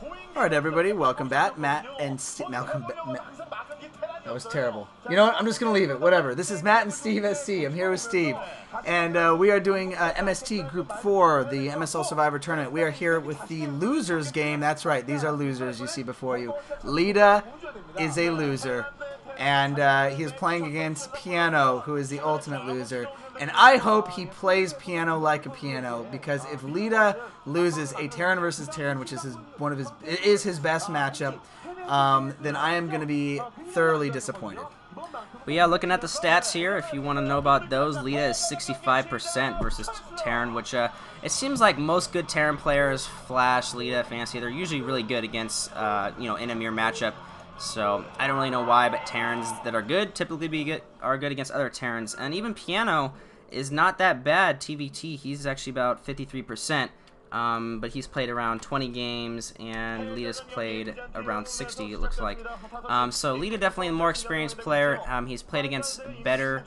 All right, everybody, welcome back. Matt and Malcolm. That was terrible. You know what? I'm just going to leave it. Whatever. This is Matt and Steve SC. I'm here with Steve. And we are doing MST Group 4, the MSL Survivor Tournament. We are here with the losers game. That's right. These are losers you see before you. Leta is a loser. And he is playing against Piano, who is the ultimate loser. And I hope he plays Piano like a piano, because if Leta loses a Terran versus Terran, which is his best matchup, then I am going to be thoroughly disappointed. But yeah, looking at the stats here, if you want to know about those, Leta is 65% versus Terran, which it seems like most good Terran players, Flash, Leta, Fantasy, they're usually really good against in a mirror matchup. So I don't really know why, but Terrans that are good typically are good against other Terrans, and even Piano is not that bad. TVT, he's actually about 53%. But he's played around 20 games, and Leta's played around 60, it looks like. So Leta definitely a more experienced player. He's played against better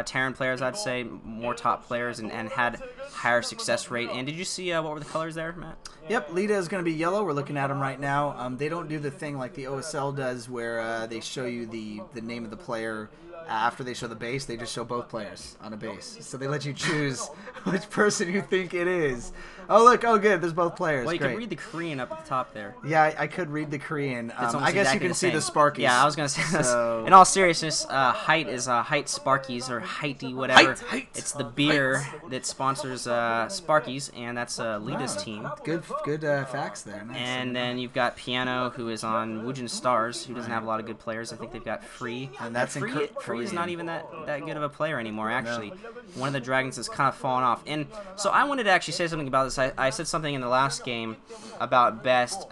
Terran players, I'd say, more top players, and had higher success rate. And did you see what were the colors there, Matt? Yep, Leta is going to be yellow. We're looking at him right now. They don't do the thing like the OSL does where they show you the name of the player after they show the base. They just show both players on a base. So they let you choose which person you think it is. Oh, look. Oh, good. There's both players. Well, you Great. can read the Korean up at the top there. Yeah, I could read the Korean. I guess exactly you can see the Sparkies. Yeah, I was going to say this. So... In all seriousness, Height is Height Sparkies, or Heighty, whatever. Height. It's the beer that sponsors Sparkies, and that's Leta's team. Good facts there. Nice. And then you've got Piano, who is on Woojin Stars, who doesn't have a lot of good players. I think they've got Free. And that's Free is not even that good of a player anymore, actually. No. One of the Dragons has kind of fallen off. And so I wanted to actually say something about this. I said something in the last game about Best.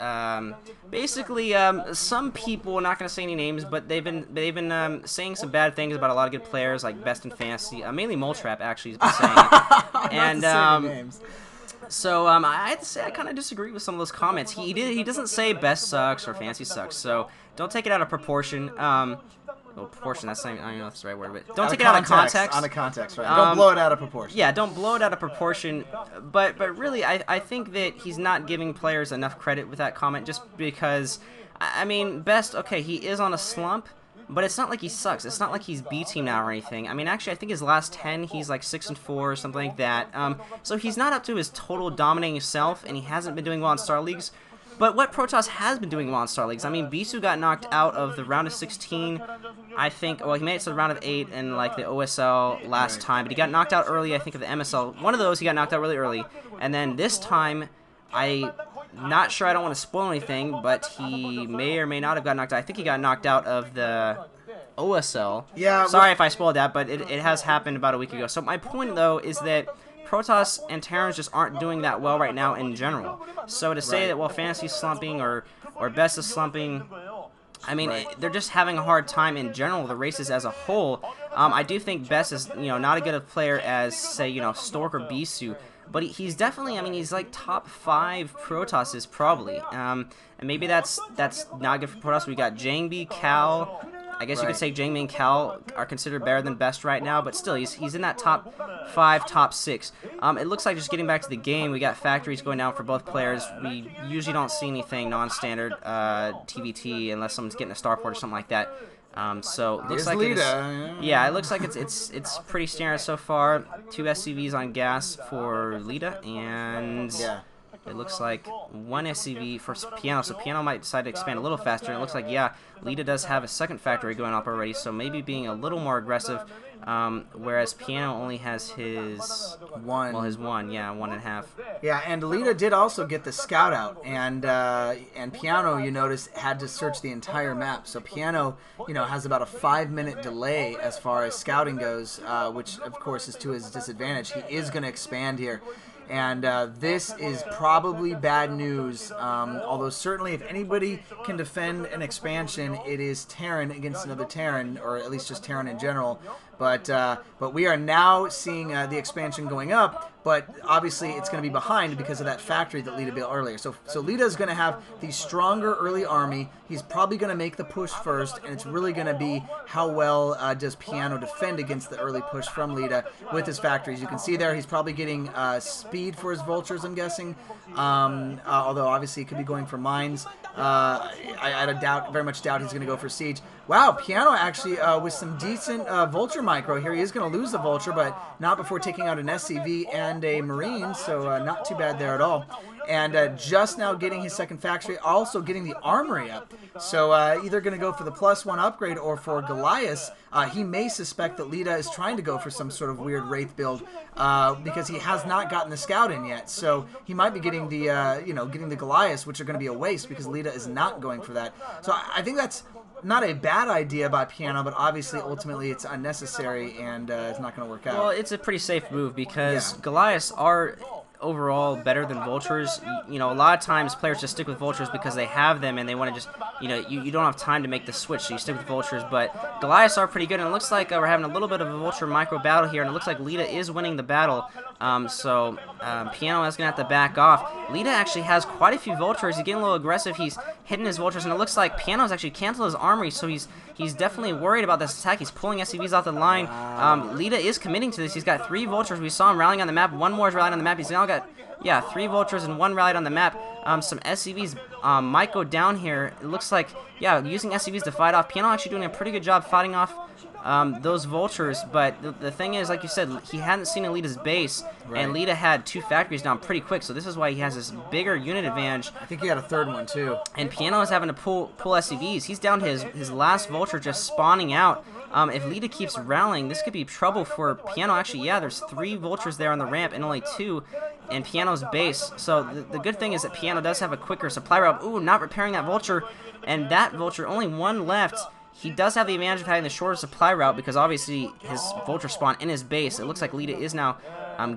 Basically, some people, not going to say any names, but they've been saying some bad things about a lot of good players, like Best in Fantasy. Mainly Moletrap, actually, has been saying it. And names. So I have to say I kind of disagree with some of those comments. He doesn't say Best sucks or Fantasy sucks, so don't take it out of proportion. Well, proportion, that's not, I don't know if that's the right word, but don't take it out of context. Out of context, right. Don't blow it out of proportion. Yeah, don't blow it out of proportion. But really, I think that he's not giving players enough credit with that comment, just because, I mean, Best, okay, he is on a slump, but it's not like he sucks. It's not like he's B-team now or anything. I mean, actually, I think his last 10, he's like 6-4 or something like that. So he's not up to his total dominating self, and he hasn't been doing well in Star Leagues. But what Protoss has been doing well in Star Leagues, I mean, Bisu got knocked out of the round of 16, I think. Well, he made it to the round of 8 in, like, the OSL last time, but he got knocked out early, I think, of the MSL. One of those, he got knocked out really early. And then this time, I'm not sure, I don't want to spoil anything, but he may or may not have got knocked out. I think he got knocked out of the OSL. Yeah. Sorry if I spoiled that, but it has happened about a week ago. So my point, though, is that Protoss and Terrans just aren't doing that well right now in general. So to say that, well, Fantasy's slumping or Best is slumping, I mean, they're just having a hard time in general, the races as a whole. I do think Best is, not as good a player as, say, Stork or Bisu, but he's definitely, I mean, he's like top 5 Protosses probably. And maybe that's not good for Protoss. We got Jangbi, Cal. I guess you could say Jangmi and Cal are considered better than Best right now, but still, he's in that top 5, top 6. It looks like, just getting back to the game, we got factories going down for both players. We usually don't see anything non-standard TVT unless someone's getting a starport or something like that. So it looks like it looks like it's pretty standard so far. 2 SCVs on gas for Leta, and it looks like 1 SCV for Piano, so Piano might decide to expand a little faster. And it looks like, yeah, Leta does have a second factory going up already, so maybe being a little more aggressive, whereas Piano only has his one. Well, his 1, yeah, 1.5. Yeah, and Leta did also get the scout out, and Piano, you notice, had to search the entire map. So Piano, has about a 5-minute delay as far as scouting goes, which, of course, is to his disadvantage. He is going to expand here. And this is probably bad news, although certainly if anybody can defend an expansion, it is Terran against another Terran, or at least just Terran in general. But we are now seeing the expansion going up, but obviously it's going to be behind because of that factory that Leta built earlier. So Leta is going to have the stronger early army. He's probably going to make the push first, and it's really going to be how well does Piano defend against the early push from Leta with his factories. You can see there he's probably getting speed for his vultures, I'm guessing, although obviously he could be going for mines. I very much doubt he's going to go for siege. Wow, Piano actually with some decent vulture micro here. He is going to lose the vulture, but not before taking out an SCV and a Marine, so not too bad there at all. And just now getting his second factory, also getting the armory up. So either going to go for the +1 upgrade or for Goliath. He may suspect that Leta is trying to go for some sort of weird Wraith build because he has not gotten the scout in yet. So he might be getting the getting the Goliaths, which are going to be a waste because Leta is not going for that. So I think that's not a bad idea by Piano, but obviously ultimately it's unnecessary and it's not going to work out. Well, it's a pretty safe move because Goliaths are overall better than vultures. You know, a lot of times players just stick with vultures because they have them and they want to just, you don't have time to make the switch, so you stick with vultures. But Goliaths are pretty good, and it looks like we're having a little bit of a vulture micro battle here, and it looks like Leta is winning the battle. Piano is going to have to back off. Leta actually has quite a few vultures. He's getting a little aggressive. He's hitting his vultures, and it looks like Piano's actually canceled his armory, so he's definitely worried about this attack. He's pulling SCVs off the line. Wow. Leta is committing to this. He's got 3 vultures. We saw him rallying on the map. One more is rallying on the map. He's now got, 3 vultures and 1 rallied on the map. Some SCVs might go down here. It looks like, using SCVs to fight off. Piano actually doing a pretty good job fighting off those vultures, but the thing is, like you said, he hadn't seen Leta's base, and Leta had 2 factories down pretty quick, so this is why he has this bigger unit advantage. I think he had a third one too. And Piano is having to pull SCVs. He's down to his last vulture just spawning out. If Leta keeps rallying, this could be trouble for Piano. Actually, there's 3 vultures there on the ramp and only 2 in Piano's base. So the good thing is that Piano does have a quicker supply route. Ooh, not repairing that vulture, and that vulture, only 1 left. He does have the advantage of having the shorter supply route because obviously his vulture spawn in his base. It looks like Leta is now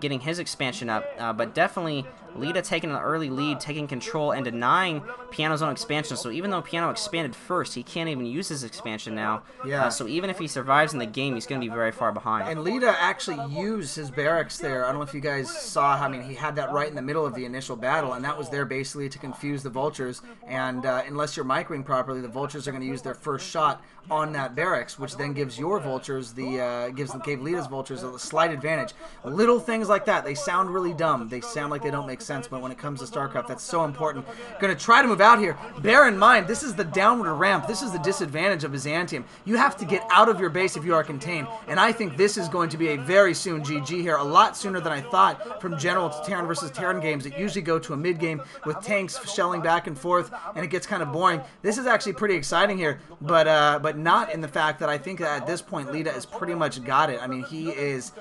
getting his expansion up, but definitely Leta taking an early lead, taking control, and denying Piano's own expansion. So even though Piano expanded first, he can't even use his expansion now. So even if he survives in the game, he's going to be very far behind. And Leta actually used his barracks there. I don't know if you guys saw, he had that right in the middle of the initial battle, and that was there basically to confuse the vultures. And unless you're microing properly, the vultures are going to use their first shot on that barracks, which then gives your vultures gave Leta's vultures a slight advantage. Little things like that, they sound really dumb. They sound like they don't make sense, but when it comes to StarCraft, that's so important. Going to try to move out here. Bear in mind, this is the downward ramp. This is the disadvantage of Byzantium. You have to get out of your base if you are contained, and I think this is going to be a very soon GG here, a lot sooner than I thought from General to Terran versus Terran games that usually go to a mid-game with tanks shelling back and forth, and it gets kind of boring. This is actually pretty exciting here, but not in the fact that I think that at this point Leta has pretty much got it. I mean, he is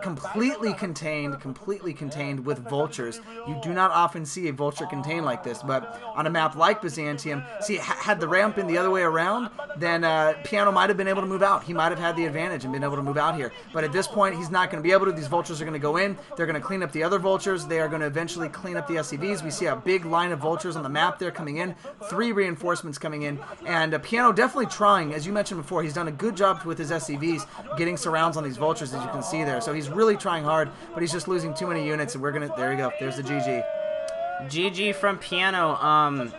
completely contained with vultures. You do not often see a vulture contained like this, but on a map like Byzantium, see, had the ramp been the other way around, then Piano might have been able to move out. He might have had the advantage and been able to move out here. But at this point, he's not going to be able to. These vultures are going to go in. They're going to clean up the other vultures. They are going to eventually clean up the SCVs. We see a big line of vultures on the map there coming in. 3 reinforcements coming in. And Piano definitely trying, as you mentioned before, he's done a good job with his SCVs, getting surrounds on these vultures, as you can see there. So he's really trying hard, but he's just losing too many units, and we're going to, there you go, there's the GG. GG from Piano.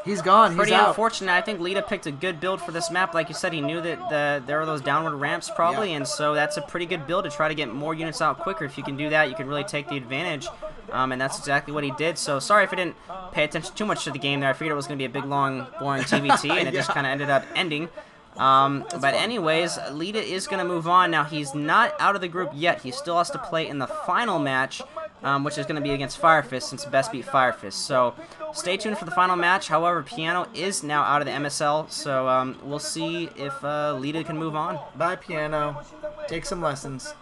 He's gone. Pretty He's out. unfortunate. I think Leta picked a good build for this map. Like you said, he knew that there were those downward ramps probably, and so that's a pretty good build to try to get more units out quicker. If you can do that, you can really take the advantage, and that's exactly what he did. So sorry if I didn't pay attention too much to the game there. I figured it was going to be a big, long, boring TVT, and it just kind of ended up ending. But anyways, Leta is going to move on. Now, he's not out of the group yet. He still has to play in the final match, which is going to be against Firefist, since Best beat Firefist. So stay tuned for the final match. However, Piano is now out of the MSL, so we'll see if Leta can move on. Bye, Piano. Take some lessons.